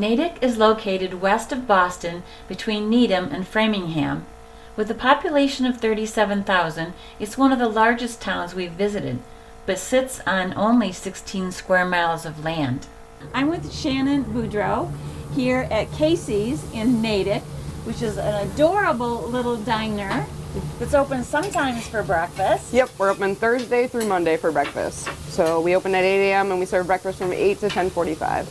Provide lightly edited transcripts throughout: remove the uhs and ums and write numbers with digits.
Natick is located west of Boston between Needham and Framingham. With a population of 37,000, it's one of the largest towns we've visited, but sits on only 16 square miles of land. I'm with Shannon Boudreau here at Casey's in Natick, which is an adorable little diner. It's open sometimes for breakfast. Yep, we're open Thursday through Monday for breakfast. So we open at 8 a.m. and we serve breakfast from 8 to 10:45.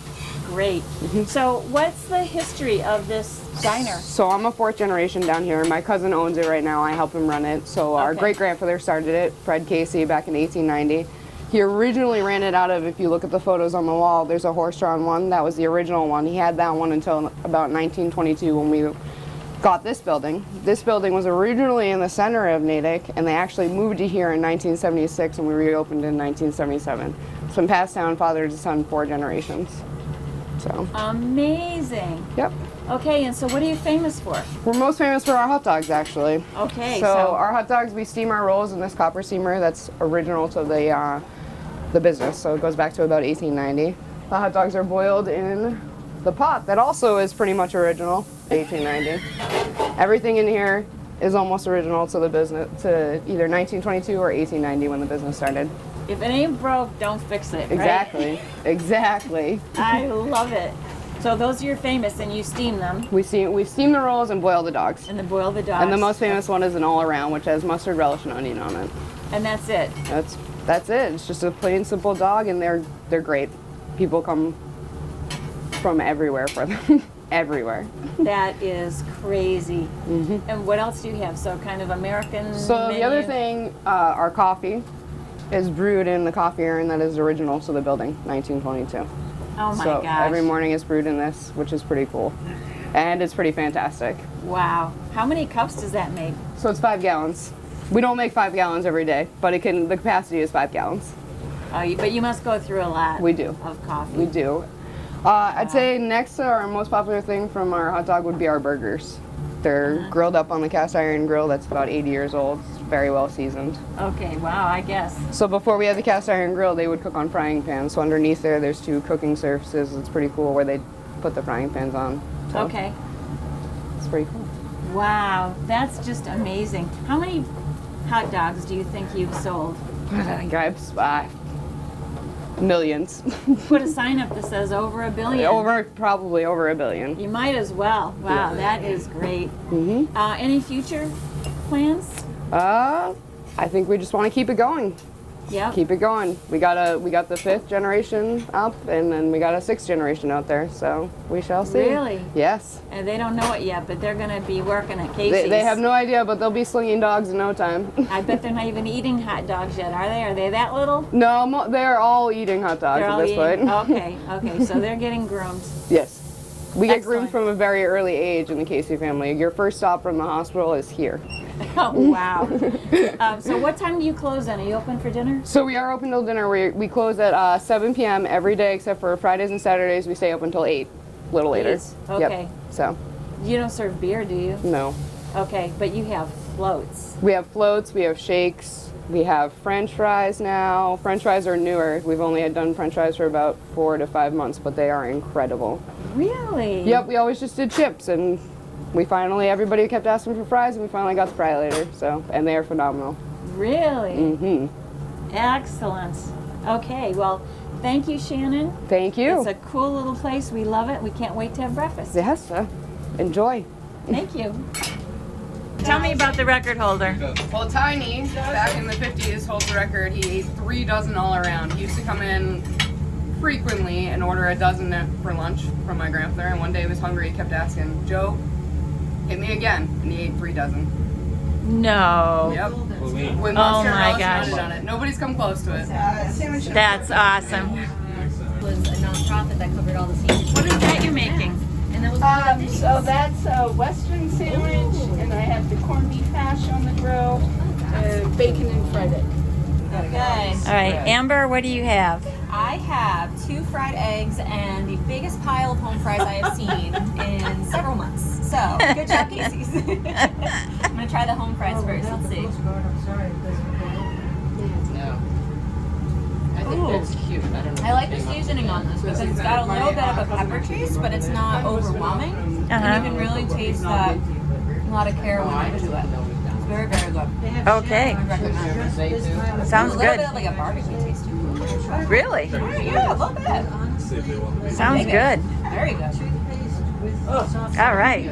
Great. So what's the history of this diner? So I'm a fourth generation down here. My cousin owns it right now. I help him run it. So our great-grandfather started it, Fred Casey, back in 1890. He originally ran it out of, if you look at the photos on the wall, there's a horse-drawn one. That was the original one. He had that one until about 1922 when we got this building. This building was originally in the center of Natick, and they actually moved to here in 1976, and we reopened in 1977. It's been passed down father to son 4 generations. So amazing. Yep. Okay, and so what are you famous for? We're most famous for our hot dogs, actually. Okay. So our hot dogs, we steam our rolls in this copper steamer that's original to the business. So it goes back to about 1890. The hot dogs are boiled in the pot that also is pretty much original, 1890. Everything in here is almost original to the business, to either 1922 or 1890 when the business started. If it ain't broke, don't fix it, right? Exactly, exactly. I love it. So those are your famous, and you steam them. We steam the rolls and boil the dogs. And then boil the dogs. And the most famous one is an all-around, which has mustard, relish, and onion on it. And that's it? That's it. It's just a plain, simple dog, and they're great. People come from everywhere for them. Everywhere. That is crazy. And what else do you have? So kind of American So menu? The other thing, our coffee is brewed in the coffee urn that is original to the building, 1922. Oh my gosh. gosh. Every morning is brewed in this, which is pretty cool. And it's pretty fantastic. Wow. How many cups does that make? So it's 5 gallons. We don't make 5 gallons every day, but the capacity is 5 gallons. Oh, but you must go through a lot of coffee. We do. I'd say next to our most popular thing from our hot dog would be our burgers. They're grilled up on the cast iron grill that's about 80 years old. It's very well seasoned. Okay, wow, I guess. So before we had the cast iron grill, they would cook on frying pans. So underneath there's 2 cooking surfaces. It's pretty cool where they put the frying pans on. So okay. It's pretty cool. Wow, that's just amazing. How many hot dogs do you think you've sold? Millions. Put a sign up that says over 1 billion. Probably over 1 billion. You might as well. Wow, that is great. Any future plans? I think we just want to keep it going. Yeah. Keep it going. We got the 5th generation up, and then we got a 6th generation out there. So we shall see. Really? Yes. And they don't know it yet, but they're going to be working at Casey's. They have no idea, but they'll be slinging dogs in no time. I bet they're not even eating hot dogs yet, are they? Are they that little? No, they're all eating hot dogs at this point. Okay, so they're getting groomed. Yes. We get groomed from a very early age in the Casey family. Your first stop from the hospital is here. Oh, wow. So what time do you close then? Are you open for dinner? So we are open till dinner. We close at 7 p.m. every day except for Fridays and Saturdays. We stay open till 8, a little later. Okay. Yep. So. You don't serve beer, do you? No. Okay, but you have floats. We have floats, we have shakes, we have French fries now. French fries are newer. We've only done French fries for about 4 to 5 months, but they are incredible. Really? Yep, we always just did chips, and everybody kept asking for fries, and we finally got the fry later, and they are phenomenal. Really? Excellent. Okay, well, thank you, Shannon. Thank you. It's a cool little place. We love it. We can't wait to have breakfast. Yes, enjoy. Thank you. Tell me about the record holder. Well, Tiny, back in the 50s, holds the record. He ate 3 dozen all around. He used to come in frequently and order a dozen for lunch from my grandfather, and one day he was hungry. He kept asking, "Joe, hit me again," and he ate 3 dozen. No. Yep. With Oh my gosh. on it. Nobody's come close to it. That's awesome. It was a nonprofit that covered all the seniors. What is that you're making? And that was So that's a Western sandwich, and I have the corned beef hash on the grill, bacon and fried egg. Okay. All right, Amber, what do you have? I have 2 fried eggs and the biggest pile of home fries I have seen in several months. So, good job, Casey's. I'm going to try the home fries first. Let's see. No. I think that's cute. I don't know. I like the seasoning on this because it's got a little bit of a pepper taste, but it's not overwhelming. And you can really taste that a lot of care went into it. It's very, very good. Okay. I recommend it. Sounds A little good. bit of like a barbecue taste too. Really? Yeah, a little bit. Sounds good. Very good. All right.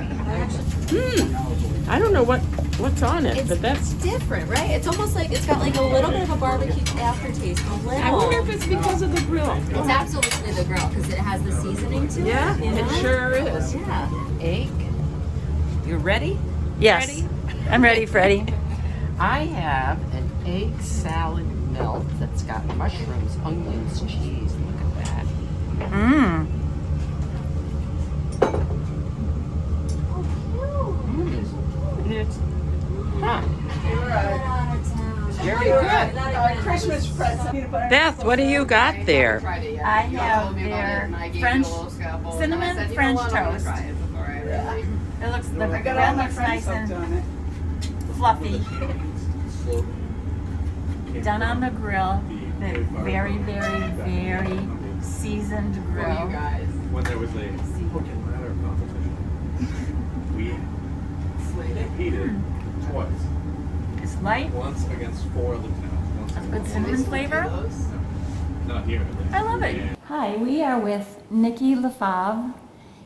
I don't know what's on it, but that's. Different, right? It's almost like it's got like a little bit of a barbecue aftertaste. A little. I wonder if it's because of the grill. It's absolutely the grill because it has the seasoning to Yeah, it. You know? it sure is. Yeah. Egg. You ready? Yes. Ready? I'm ready, Freddie. I have an egg salad melt that's got mushrooms, onions, cheese. Look at that. Mmm. It's huh. Very good. Christmas present. Beth, what do you got there? I have their French cinnamon French toast. It looks the bread looks nice and fluffy. Done on the grill, the very, very, very seasoned grill. When there was a hook and ladder competition, we competed twice. It's light, Once against 4 other towns. Once good cinnamon flavor. Not here. At least. I love it. Hi, we are with Nikki Lefebvre,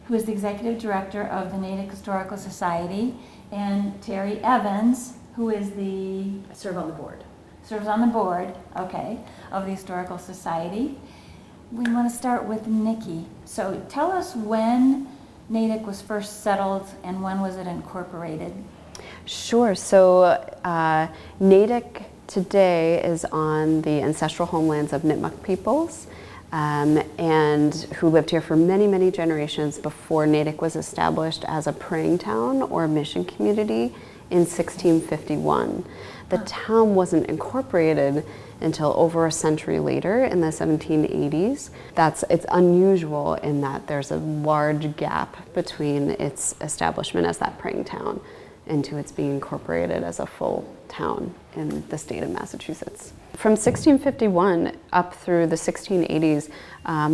who is the Executive Director of the Natick Historical Society, and Terry Evans, who is serves on the board, okay, of the Historical Society. We want to start with Nikki. So tell us when Natick was first settled and when was it incorporated? Sure. So Natick today is on the ancestral homelands of Nipmuc peoples, and who lived here for many, many generations before Natick was established as a praying town or mission community in 1651. The town wasn't incorporated until over a century later in the 1780s. It's unusual in that there's a large gap between its establishment as that praying town into its being incorporated as a full town in the state of Massachusetts. From 1651 up through the 1680s,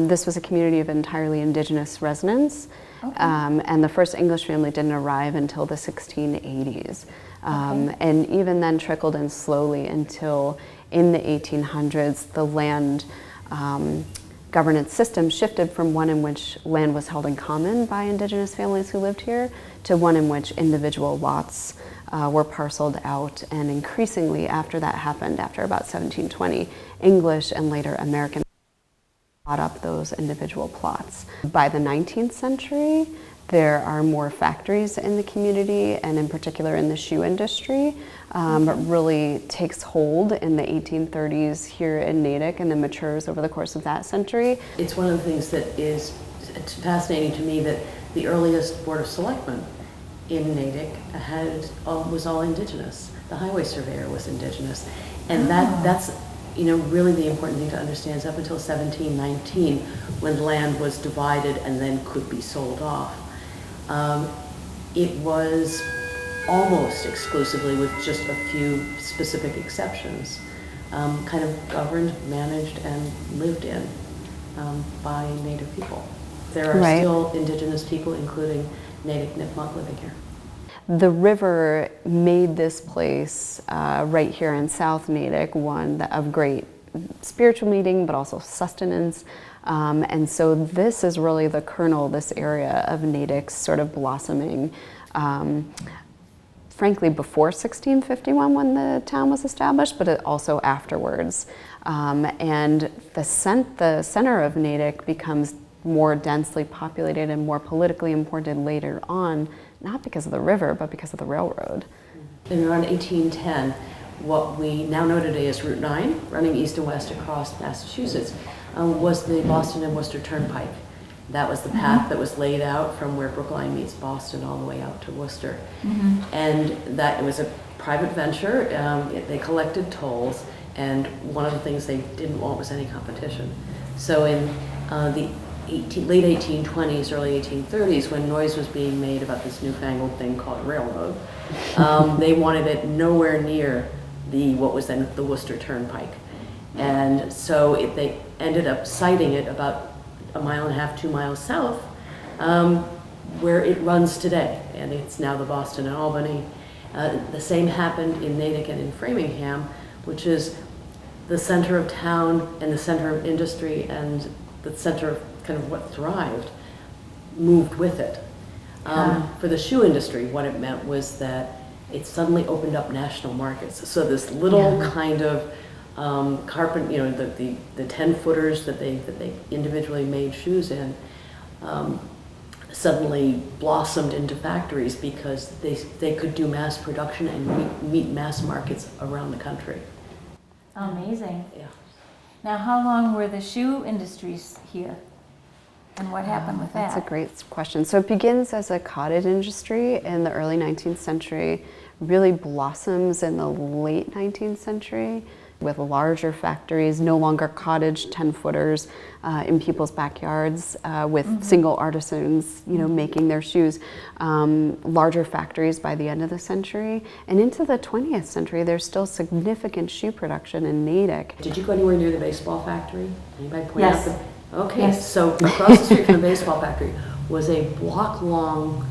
this was a community of entirely indigenous residents, and the first English family didn't arrive until the 1680s. And even then trickled in slowly until in the 1800s, the land governance system shifted from one in which land was held in common by indigenous families who lived here to one in which individual lots were parceled out. And increasingly after that happened, after about 1720, English and later American bought up those individual plots. By the 19th century, there are more factories in the community, and in particular in the shoe industry. It really takes hold in the 1830s here in Natick and then matures over the course of that century. It's one of the things that is fascinating to me that the earliest Board of Selectmen in Natick was all indigenous. The highway surveyor was indigenous. And that's really the important thing to understand is up until 1719 when land was divided and then could be sold off. It was almost exclusively, with just a few specific exceptions, kind of governed, managed, and lived in by Native people. There are still indigenous people, including Natick Nipmuc, living here. The river made this place right here in South Natick one of great spiritual meeting, but also sustenance. And so this is really the kernel, this area of Natick's sort of blossoming, frankly, before 1651 when the town was established, but also afterwards. And the center of Natick becomes more densely populated and more politically important later on, not because of the river, but because of the railroad. In around 1810, what we now know today as Route 9, running east and west across Massachusetts, was the Boston and Worcester Turnpike. That was the path that was laid out from where Brookline meets Boston all the way out to Worcester. And that it was a private venture. They collected tolls, and one of the things they didn't want was any competition. So in the late 1820s, early 1830s, when noise was being made about this newfangled thing called railroad, they wanted it nowhere near what was then the Worcester Turnpike. And so they ended up siting it about a mile and a half, 2 miles south, where it runs today, and it's now the Boston and Albany. The same happened in Natick and in Framingham, which is the center of town and the center of industry and the center of kind of what thrived, moved with it. For the shoe industry, what it meant was that it suddenly opened up national markets. So this little kind of carpet, you know, the 10-footers that they individually made shoes in, suddenly blossomed into factories because they could do mass production and meet mass markets around the country. Amazing. Yeah. Now, how long were the shoe industries here? And what happened with that? That's a great question. So it begins as a cottage industry in the early 19th century, really blossoms in the late 19th century with larger factories, no longer cottage 10-footers in people's backyards with single artisans, you know, making their shoes. Larger factories by the end of the century. And into the 20th century, there's still significant shoe production in Natick. Did you go anywhere near the baseball factory? Anybody point Yes. out the... Okay, Yes. so across the street from the baseball factory was a block-long,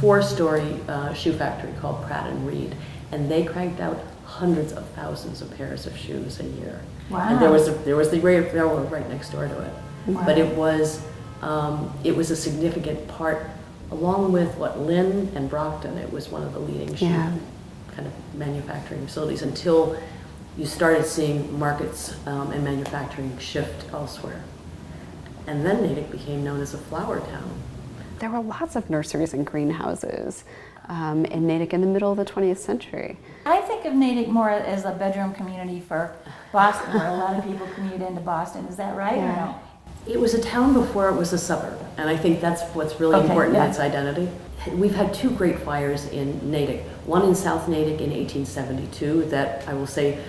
4-story shoe factory called Pratt and Reed, and they cranked out hundreds of thousands of pairs of shoes a year. Wow. And there was the railroad right next door to it. Wow. But it was a significant part, along with what Lynn and Brockton. It was one of the leading shoe kind of manufacturing facilities until you started seeing markets and manufacturing shift elsewhere. And then Natick became known as a flower town. There were lots of nurseries and greenhouses in Natick in the middle of the 20th century. I think of Natick more as a bedroom community for Boston, where a lot of people commute into Boston. Is that right or no? It was a town before it was a suburb, and I think that's what's really important in its identity. We've had 2 great fires in Natick. One in South Natick in 1872 that I will say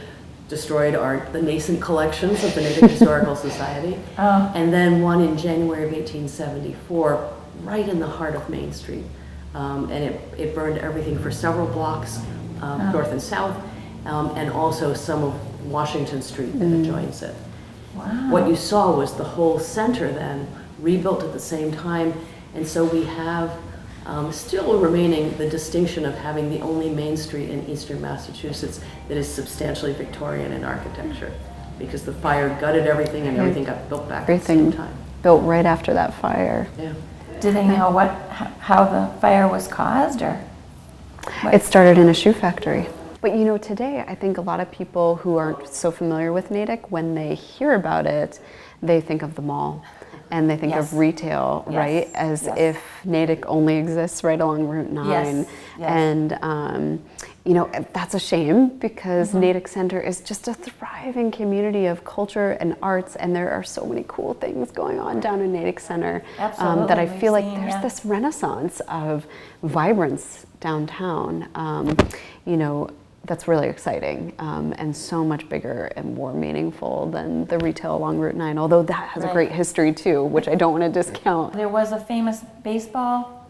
destroyed the nascent collections of the Natick Historical Society. And then one in January of 1874, right in the heart of Main Street. And it burned everything for several blocks, north and south, and also some of Washington Street that adjoins it. Wow. What you saw was the whole center then rebuilt at the same time, and so we have still remaining the distinction of having the only main street in eastern Massachusetts that is substantially Victorian in architecture, because the fire gutted everything and everything got built back at the same time. Built right after that fire. Yeah. Do they know how the fire was caused, or? It started in a shoe factory. But you know, today I think a lot of people who aren't so familiar with Natick, when they hear about it, they think of the mall. And they think of retail, right? As if Natick only exists right along Route 9. Yes. And, you know, that's a shame because Natick Center is just a thriving community of culture and arts, and there are so many cool things going on down in Natick Center that I feel like there's this renaissance of vibrance downtown, you know, that's really exciting and so much bigger and more meaningful than the retail along Route 9, although that has a great history too, which I don't want to discount. There was a famous baseball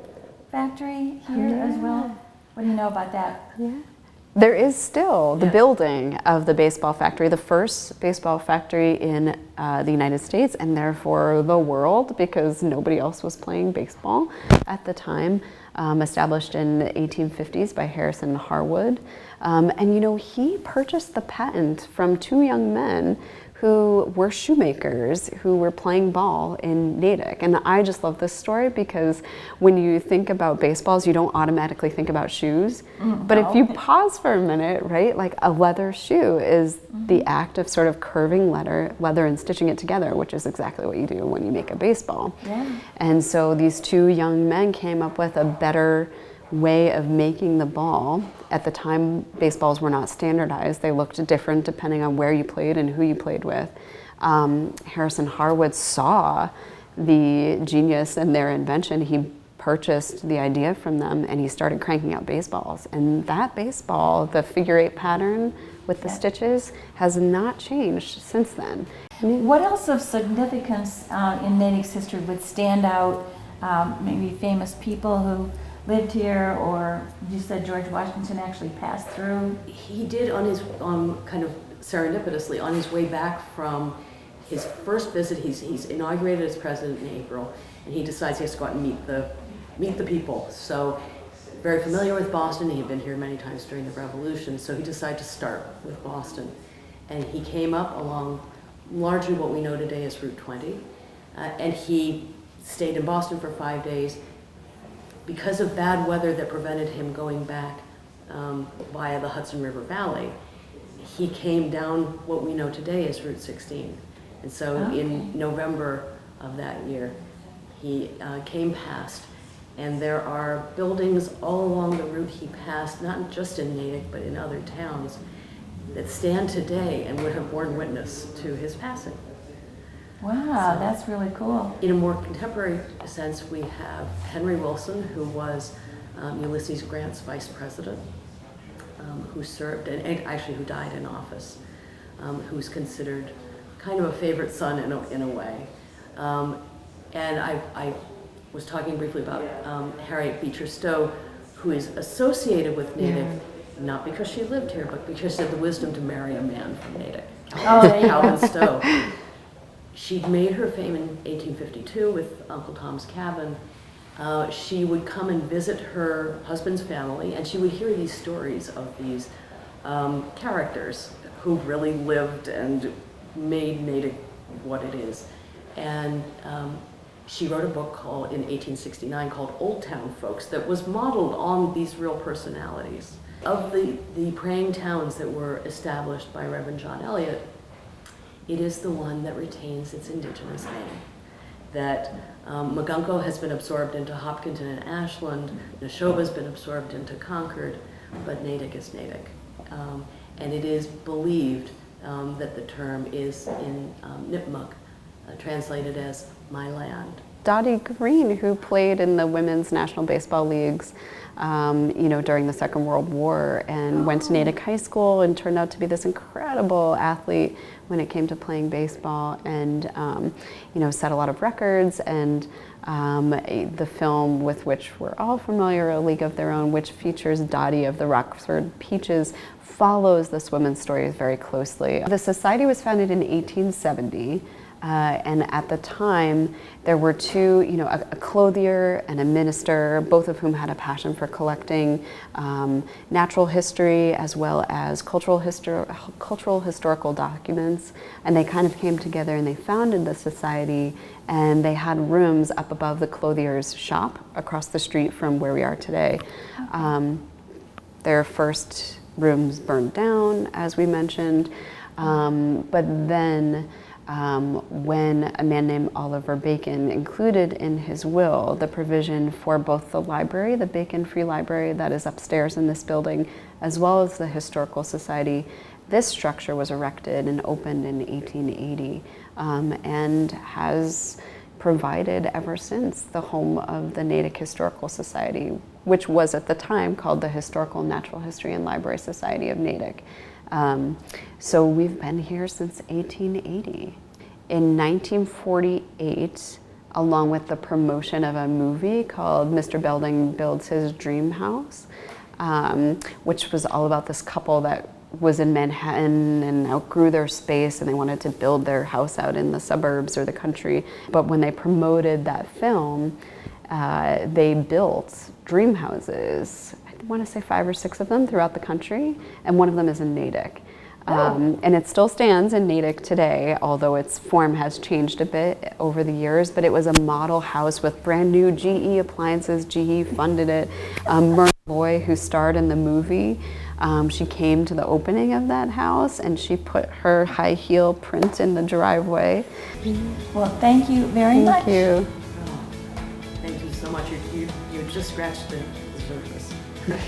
factory here as well. What do you know about that? There is still the building of the baseball factory, the first baseball factory in the United States and therefore the world, because nobody else was playing baseball at the time, established in the 1850s by Harrison Harwood. And you know, he purchased the patent from 2 young men who were shoemakers who were playing ball in Natick. And I just love this story because when you think about baseballs, you don't automatically think about shoes. But if you pause for a minute, right, like a leather shoe is the act of sort of curving leather and stitching it together, which is exactly what you do when you make a baseball. And so these 2 young men came up with a better way of making the ball. At the time, baseballs were not standardized. They looked different depending on where you played and who you played with. Harrison Harwood saw the genius in their invention. He purchased the idea from them and he started cranking out baseballs. And that baseball, the figure-8 pattern with the stitches, has not changed since then. What else of significance in Natick's history would stand out? Maybe famous people who lived here, or you said George Washington actually passed through? He did on his, kind of serendipitously, on his way back from his first visit, he's inaugurated as president in April, and he decides he has to go out and meet the people. So very familiar with Boston. He had been here many times during the Revolution, so he decided to start with Boston. And he came up along largely what we know today as Route 20, and he stayed in Boston for 5 days. Because of bad weather that prevented him going back via the Hudson River Valley, he came down what we know today as Route 16. And so in November of that year, he came past. And there are buildings all along the route he passed, not just in Natick, but in other towns, that stand today and would have borne witness to his passing. Wow, So, that's really cool. in a more contemporary sense, we have Henry Wilson, who was Ulysses Grant's vice president, who served, and actually who died in office, who's considered kind of a favorite son in a way. And I was talking briefly about Harriet Beecher Stowe, who is associated with Natick, not because she lived here, but because she had the wisdom to marry a man from Natick, Calvin Stowe. She'd made her fame in 1852 with Uncle Tom's Cabin. She would come and visit her husband's family, and she would hear these stories of these characters who really lived and made Natick what it is. And she wrote a book in 1869 called Old Town Folks that was modeled on these real personalities. Of the praying towns that were established by Reverend John Eliot, it is the one that retains its indigenous name. That Magunko has been absorbed into Hopkinton and Ashland, Neshoba's been absorbed into Concord, but Natick is Natick. And it is believed that the term is in Nipmuc, translated as my land. Dottie Green, who played in the Women's National Baseball Leagues, during the Second World War, and went to Natick High School and turned out to be this incredible athlete when it came to playing baseball, and set a lot of records. And the film with which we're all familiar, A League of Their Own, which features Dottie of the Rockford Peaches, follows this woman's story very closely. The society was founded in 1870. And at the time, there were two, a clothier and a minister, both of whom had a passion for collecting natural history as well as cultural historical documents. And they kind of came together and they founded the society, and they had rooms up above the clothier's shop across the street from where we are today. Their first rooms burned down, as we mentioned, but then when a man named Oliver Bacon included in his will the provision for both the library, the Bacon Free Library that is upstairs in this building, as well as the Historical Society, this structure was erected and opened in 1880 and has provided ever since the home of the Natick Historical Society, which was at the time called the Historical Natural History and Library Society of Natick. So we've been here since 1880. In 1948, along with the promotion of a movie called Mr. Belding Builds His Dream House, which was all about this couple that was in Manhattan and outgrew their space and they wanted to build their house out in the suburbs or the country. But when they promoted that film, they built dream houses. I want to say 5 or 6 of them throughout the country, and one of them is in Natick. And it still stands in Natick today, although its form has changed a bit over the years, but it was a model house with brand new GE appliances. GE funded it. Myrna Loy, who starred in the movie, she came to the opening of that house and she put her high heel print in the driveway. Well, thank you very much. Thank you. Thank you so much. You just scratched the surface.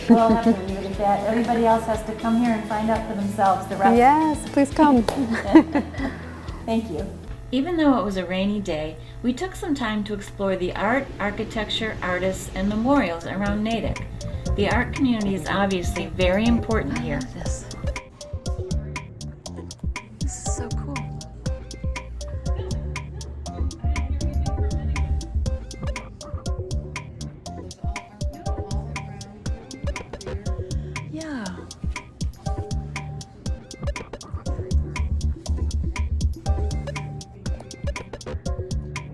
We'll have to leave it at that. Everybody else has to come here and find out for themselves the rest. Yes, please come. Thank you. Even though it was a rainy day, we took some time to explore the art, architecture, artists, and memorials around Natick. The art community is obviously very important here. This is so cool. Yeah.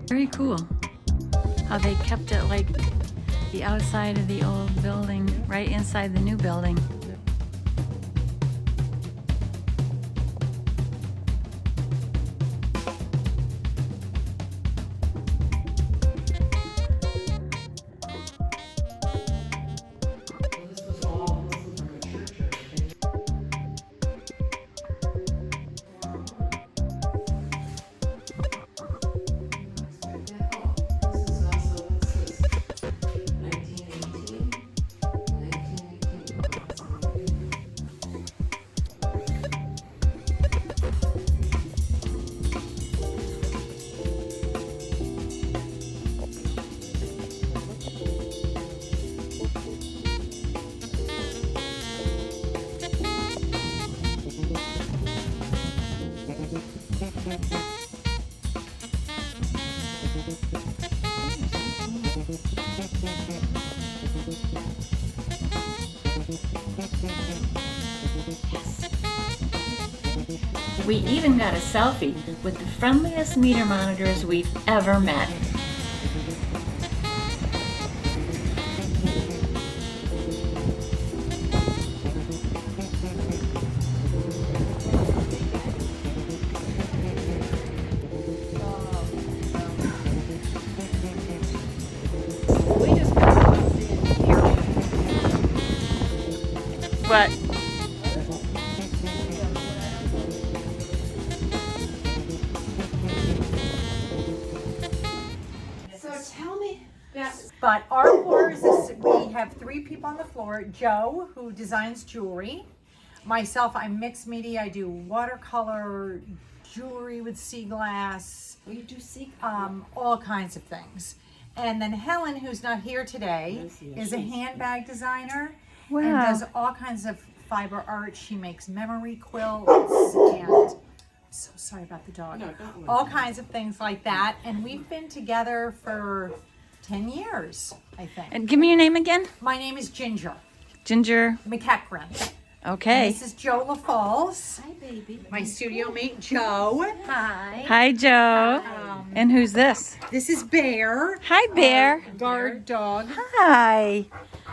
Very cool how they kept it like the outside of the old building right inside the new building. We even got a selfie with the friendliest meter monitors we've ever met. What? But our floors is, we have 3 people on the floor. Joe, who designs jewelry. Myself, I'm mixed media. I do watercolor, jewelry with sea glass. Well, you do see All kinds of things. And then Helen, who's not here today, is a handbag designer. Wow. And does all kinds of fiber art. She makes memory quilts and so sorry about the dog. No, don't worry. All kinds of things like that. And we've been together for 10 years, I think. And give me your name again. My name is Ginger Ginger. McEachran. Okay. This is Joe LaFalls, Hi, baby. my studio mate Joe. Hi. Hi, Joe. And who's this? This is Bear, Hi, Bear. guard dog, Hi.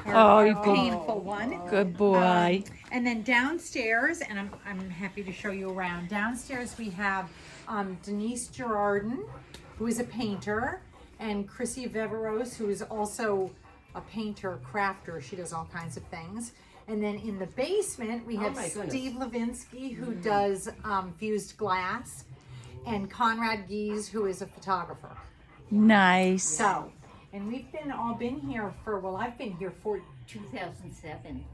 Oh, you painful one. good boy. And then downstairs, and I'm happy to show you around. Downstairs we have Denise Girardin, who is a painter, and Chrissy Veveros, who is also a painter, crafter. She does all kinds of things. And then in the basement, we have my goodness. Steve Levinsky, who does fused glass, and Conrad Gies, who is a photographer. Nice. So, and we've all been here for, well, I've been here for 2007,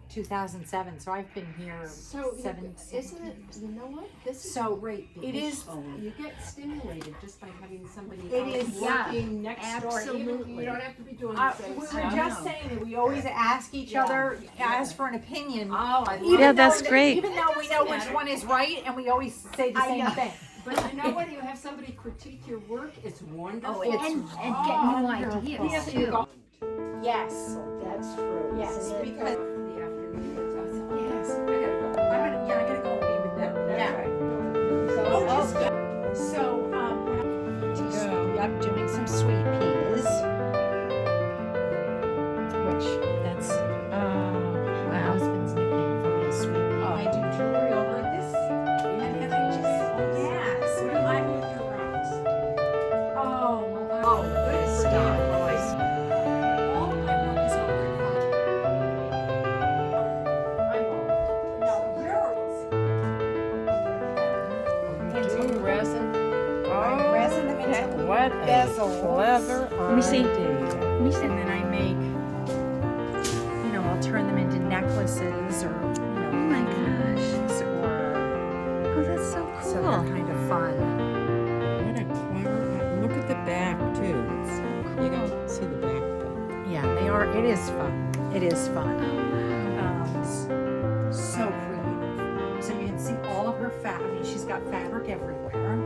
so I've been here So, seven. isn't it, you know what? This is So, great. it because is- You get stimulated just by having somebody It else is, yeah, working next door. absolutely. You don't have to be doing We the same were stuff. just saying that we always ask each other, ask for an opinion. Oh, I love Even Yeah, it. that's though great. Even though we know which one is right, and we always say the same thing. But you know what? You have somebody critique your work. It's wonderful. It's and get new ideas too. Yes, That's true. yes, because The afternoon. yes, I gotta go. I gotta go be with them. Yeah. So, I'm doing some sweet peas, which that's my husband's nickname for me, sweet pea. I do jewelry over at this, and then I just, yes, but I'm with your rocks. Oh, good stuff. All of my work is over at No, yours. Doing resin. Resin them into What a bezels. clever Let me see. idea. And then I make, I'll turn them into necklaces or, Oh my gosh. or, Oh, that's so so they're cool. kind of fun. What a clever. Look at the back too. You don't see the back. Yeah, they are, it is fun. It is fun. So creative. So you can see all of her fabric. She's got fabric everywhere.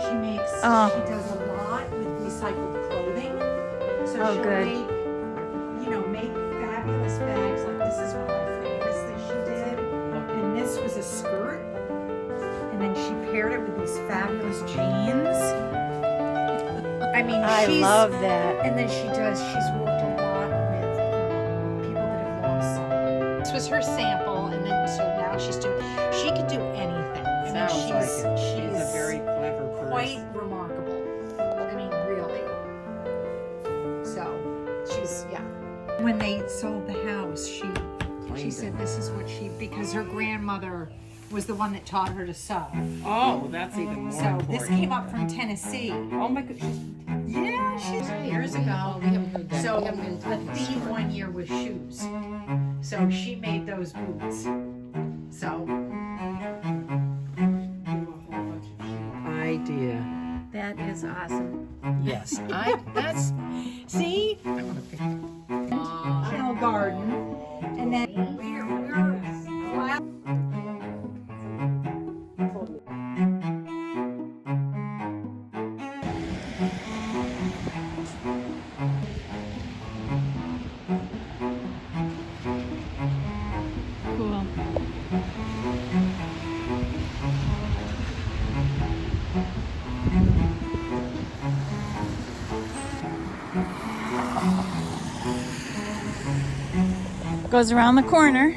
She makes, Oh. she does a lot with recycled clothing. So Oh, she'll good. make fabulous bags. Like this is one of my favorites that she did. And this was a skirt. And then she paired it with these fabulous jeans. I I mean, I she's, love that. and then she's worked a lot with people that have lost someone. This was her sample, and then so now she can do anything. I mean, Sounds like it. She's a she's very clever person. quite remarkable. I mean, really. So she's, yeah. When they sold the house, she Claimed said it. this is what because her grandmother was the one that taught her to sew. Oh, that's even more So important. this came up from Tennessee. Oh my goodness. Yeah, she's years ago. So the theme one year was shoes. So she made those boots. So Idea. That is awesome. Yes, that's. see, I want to pick. Channel Garden, and then we're Cool. Goes around the corner.